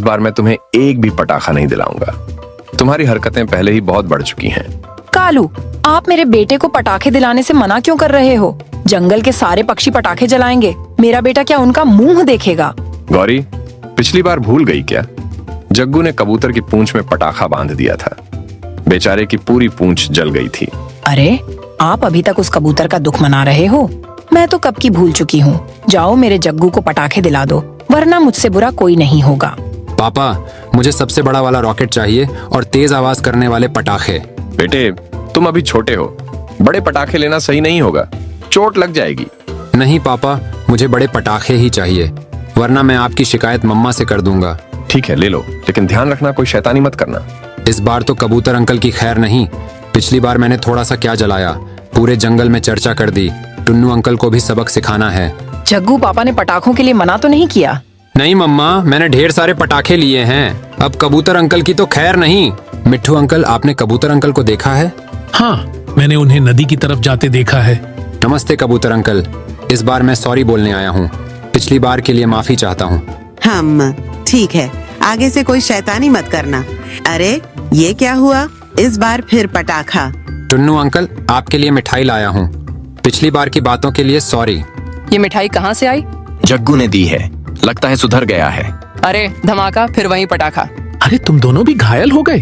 इस बार मैं तुम्हें एक भी पटाखा नहीं दिलाऊंगा। तुम्हारी हरकतें पहले ही बहुत बढ़ चुकी हैं। कालू, आप मेरे बेटे को पटाखे दिलाने से मना क्यों कर रहे हो? जंगल के सारे पक्षी पटाखे जलाएंगे, मेरा बेटा क्या उनका मुंह देखेगा? गौरी, पिछली बार भूल गई क्या? जग्गू ने कबूतर की पूंछ में पटाखा बांध दिया था। बेचारे की पूरी पूंछ जल गई थी। अरे, आप अभी तक उस कबूतर का दुख मना रहे हो? मैं तो कब की भूल चुकी हूँ। जाओ मेरे जग्गू को पटाखे दिला दो, वरना मुझसे बुरा कोई नहीं होगा। पापा, मुझे सबसे बड़ा वाला रॉकेट चाहिए और तेज आवाज करने वाले पटाखे। बेटे, तुम अभी छोटे हो, बड़े पटाखे लेना सही नहीं होगा, चोट लग जाएगी। नहीं पापा, मुझे बड़े पटाखे ही चाहिए, वरना मैं आपकी शिकायत मम्मा से कर दूंगा। ठीक है, ले लो, लेकिन ध्यान रखना कोई शैतानी मत करना। इस बार तो कबूतर अंकल की खैर नहीं। पिछली बार मैंने थोड़ा सा क्या जलाया, पूरे जंगल में चर्चा कर दी। टुन्नू अंकल को भी सबक सिखाना है। जग्गू, पापा ने पटाखों के लिए मना तो नहीं किया? नहीं मम्मा, मैंने ढेर सारे पटाखे लिए हैं। अब कबूतर अंकल की तो खैर नहीं। मिट्ठू अंकल, आपने कबूतर अंकल को देखा है? हाँ, मैंने उन्हें नदी की तरफ जाते देखा है। नमस्ते कबूतर अंकल, इस बार मैं सॉरी बोलने आया हूँ। पिछली बार के लिए माफी चाहता हूँ। हम ठीक है, आगे से कोई शैतानी मत करना। अरे, ये क्या हुआ? इस बार फिर पटाखा। टुन्नू अंकल, आपके लिए मिठाई लाया हूँ। पिछली बार की बातों के लिए सॉरी। ये मिठाई कहाँ से आई? जग्गू ने दी है, लगता है सुधर गया है। अरे धमाका, फिर वहीं पटाखा। अरे, तुम दोनों भी घायल हो गए।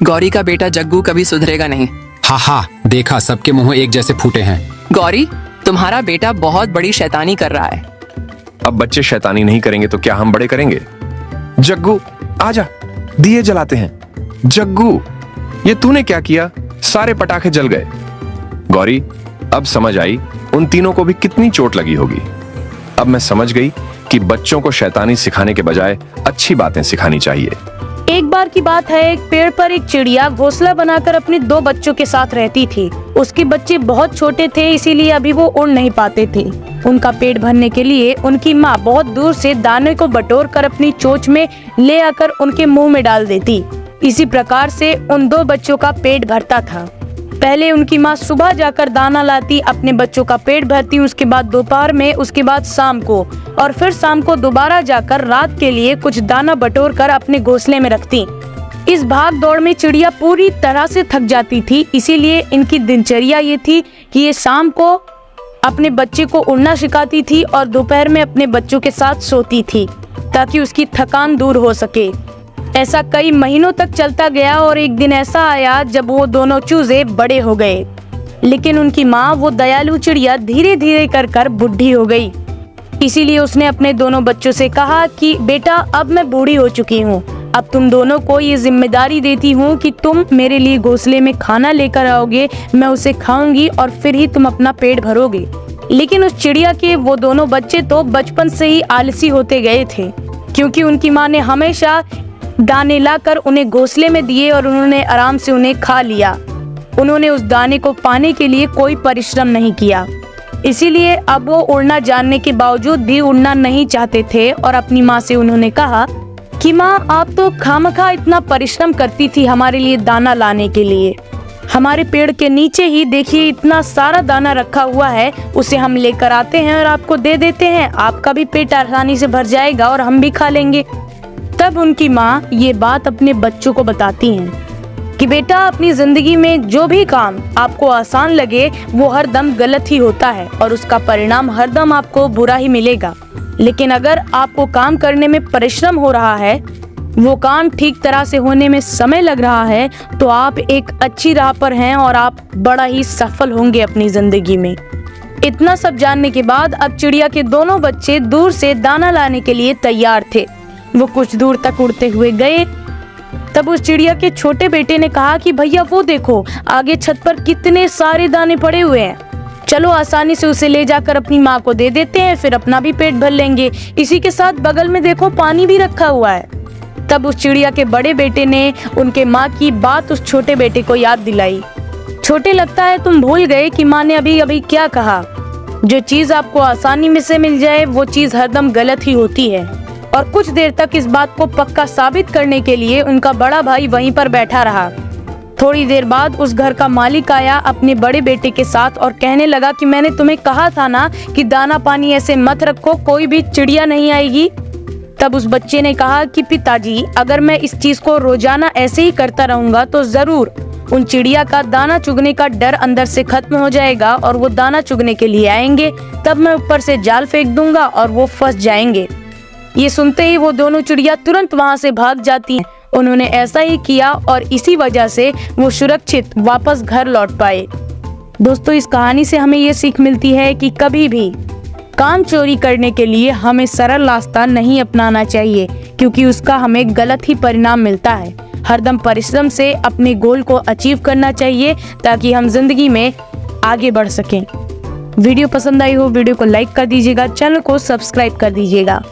गौरी का बेटा जग्गू कभी सुधरेगा नहीं। हा हा, देखा, सबके मुंह एक जैसे फूटे हैं। गौरी, तुम्हारा बेटा बहुत बड़ी शैतानी कर रहा है। अब बच्चे शैतानी नहीं करेंगे तो क्या हम बड़े करेंगे? जग्गू, आजा, दिए जलाते हैं। जग्गू, ये तूने क्या किया? सारे पटाखे जल गए। गौरी, अब समझ आई उन तीनों को भी कितनी चोट लगी होगी। अब मैं समझ गई कि बच्चों को शैतानी सिखाने के बजाय अच्छी बातें सिखानी चाहिए। एक बार की बात है, एक पेड़ पर एक चिड़िया घोंसला बनाकर अपने 2 बच्चों के साथ रहती थी। उसके बच्चे बहुत छोटे थे, इसीलिए अभी वो उड़ नहीं पाते थे। उनका पेट भरने के लिए उनकी माँ बहुत दूर से दाने को बटोर कर अपनी चोंच में ले आकर उनके मुंह में डाल देती। इसी प्रकार से उन 2 बच्चों का पेट भरता था। पहले उनकी माँ सुबह जाकर दाना लाती, अपने बच्चों का पेट भरती, उसके बाद दोपहर में, उसके बाद शाम को, और फिर शाम को दोबारा जाकर रात के लिए कुछ दाना बटोर कर अपने घोंसले में रखती। इस भाग दौड़ में चिड़िया पूरी तरह से थक जाती थी, इसीलिए इनकी दिनचर्या ये थी कि ये शाम को अपने बच्चे को उड़ना सिखाती थी और दोपहर में अपने बच्चों के साथ सोती थी, ताकि उसकी थकान दूर हो सके। ऐसा कई महीनों तक चलता गया और एक दिन ऐसा आया जब वो दोनों चूजे बड़े हो गए। लेकिन उनकी माँ, वो दयालु चिड़िया, धीरे धीरे कर बुढ़ी हो गई। इसीलिए उसने अपने दोनों बच्चों से कहा कि बेटा, अब मैं बूढ़ी हो चुकी हूँ, अब तुम दोनों को ये जिम्मेदारी देती हूँ कि तुम मेरे लिए घोंसले में खाना लेकर आओगे, मैं उसे खाऊंगी और फिर ही तुम अपना पेट भरोगे। लेकिन उस चिड़िया के वो दोनों बच्चे तो बचपन से ही आलसी होते गए थे, क्योंकि उनकी माँ ने हमेशा दाने लाकर उन्हें घोंसले में दिए और उन्होंने आराम से उन्हें खा लिया। उन्होंने उस दाने को पाने के लिए कोई परिश्रम नहीं किया। इसीलिए अब वो उड़ना जानने के बावजूद भी उड़ना नहीं चाहते थे और अपनी माँ से उन्होंने कहा कि माँ, आप तो खामखा इतना परिश्रम करती थी हमारे लिए दाना लाने के लिए। हमारे पेड़ के नीचे ही देखिए इतना सारा दाना रखा हुआ है, उसे हम लेकर आते हैं और आपको दे देते हैं। आपका भी पेट आसानी से भर जाएगा और हम भी खा लेंगे। तब उनकी माँ ये बात अपने बच्चों को बताती हैं कि बेटा, अपनी जिंदगी में जो भी काम आपको आसान लगे वो हर दम गलत ही होता है और उसका परिणाम हर दम आपको बुरा ही मिलेगा। लेकिन अगर आपको काम करने में परिश्रम हो रहा है, वो काम ठीक तरह से होने में समय लग रहा है, तो आप एक अच्छी राह पर हैं और आप बड़ा ही सफल होंगे अपनी जिंदगी में। इतना सब जानने के बाद अब चिड़िया के दोनों बच्चे दूर से दाना लाने के लिए तैयार थे। वो कुछ दूर तक उड़ते हुए गए। तब उस चिड़िया के छोटे बेटे ने कहा कि भैया, वो देखो, आगे छत पर कितने सारे दाने पड़े हुए हैं, चलो आसानी से उसे ले जाकर अपनी माँ को दे देते हैं, फिर अपना भी पेट भर लेंगे। इसी के साथ बगल में देखो, पानी भी रखा हुआ है। तब उस चिड़िया के बड़े बेटे ने उनके माँ की बात उस छोटे बेटे को याद दिलाई। छोटे, लगता है तुम भूल गए कि माँ ने अभी अभी क्या कहा। जो चीज आपको आसानी में से मिल जाए वो चीज हरदम गलत ही होती है। और कुछ देर तक इस बात को पक्का साबित करने के लिए उनका बड़ा भाई वहीं पर बैठा रहा। थोड़ी देर बाद उस घर का मालिक आया अपने बड़े बेटे के साथ और कहने लगा कि मैंने तुम्हें कहा था ना कि दाना पानी ऐसे मत रखो, कोई भी चिड़िया नहीं आएगी। तब उस बच्चे ने कहा कि पिताजी, अगर मैं इस चीज को रोजाना ऐसे ही करता रहूंगा तो जरूर उन चिड़िया का दाना चुगने का डर अंदर से खत्म हो जाएगा और वो दाना चुगने के लिए आएंगे। तब मैं ऊपर से जाल फेंक दूंगा और वो फंस जाएंगे। ये सुनते ही वो दोनों चिड़िया तुरंत वहाँ से भाग जाती हैं। उन्होंने ऐसा ही किया और इसी वजह से वो सुरक्षित वापस घर लौट पाए। दोस्तों, इस कहानी से हमें ये सीख मिलती है कि कभी भी काम चोरी करने के लिए हमें सरल रास्ता नहीं अपनाना चाहिए, क्योंकि उसका हमें गलत ही परिणाम मिलता है। हरदम परिश्रम से अपने गोल को अचीव करना चाहिए ताकि हम जिंदगी में आगे बढ़ सकें। वीडियो पसंद आई हो वीडियो को लाइक कर दीजिएगा, चैनल को सब्सक्राइब कर दीजिएगा।